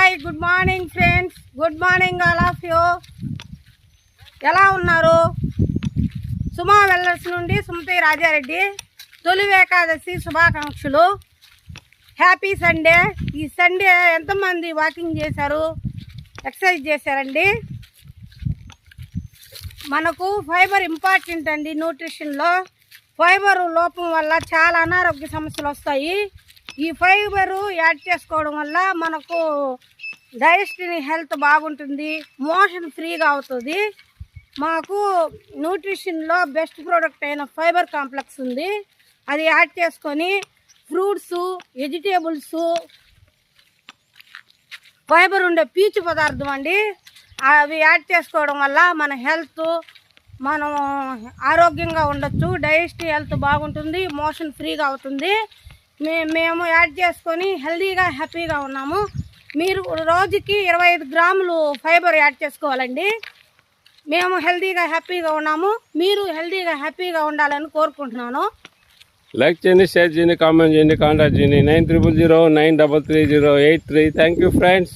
Hi, good morning friends. Good morning all of you. ఎలా ఉన్నారు? సుమా వెల్లర్స్ నుండి సుమతి రాజారెడ్డి. తొలి ఏకాదశి శుభాకాంక్షలు. Happy Sunday. ఈ సండే ఎంతమంది వాకింగ్ చేశారు, ఎక్సర్సైజ్ చేశారండి? మనకు ఫైబర్ ఇంపార్టెంట్ అండి. న్యూట్రిషన్లో ఫైబర్ లోపం వల్ల చాలా అనారోగ్య సమస్యలు వస్తాయి. ఈ ఫైబరు యాడ్ చేసుకోవడం వల్ల మనకు డైజెస్టివ్ హెల్త్ బాగుంటుంది, మోషన్ ఫ్రీగా అవుతుంది. మాకు న్యూట్రిషన్లో బెస్ట్ ప్రోడక్ట్ అయిన ఫైబర్ కాంప్లెక్స్ ఉంది. అది యాడ్ చేసుకొని ఫ్రూట్స్, వెజిటేబుల్స్, ఫైబర్ ఉండే పీచు పదార్థం అండి, అవి యాడ్ చేసుకోవడం వల్ల మన హెల్త్, మనం ఆరోగ్యంగా ఉండొచ్చు. డైజెస్టివ్ హెల్త్ బాగుంటుంది, మోషన్ ఫ్రీగా అవుతుంది. మేము యాడ్ చేసుకొని హెల్తీగా హ్యాపీగా ఉన్నాము. మీరు రోజుకి 25 గ్రాములు ఫైబర్ యాడ్ చేసుకోవాలండి. మేము హెల్తీగా హ్యాపీగా ఉన్నాము. మీరు హెల్తీగా హ్యాపీగా ఉండాలని కోరుకుంటున్నాను. లైక్ చేయండి, షేర్ చేయండి, కామెంట్ చేయండి, కాంటాక్ట్ చేయండి 9300 933 083. Thank you friends.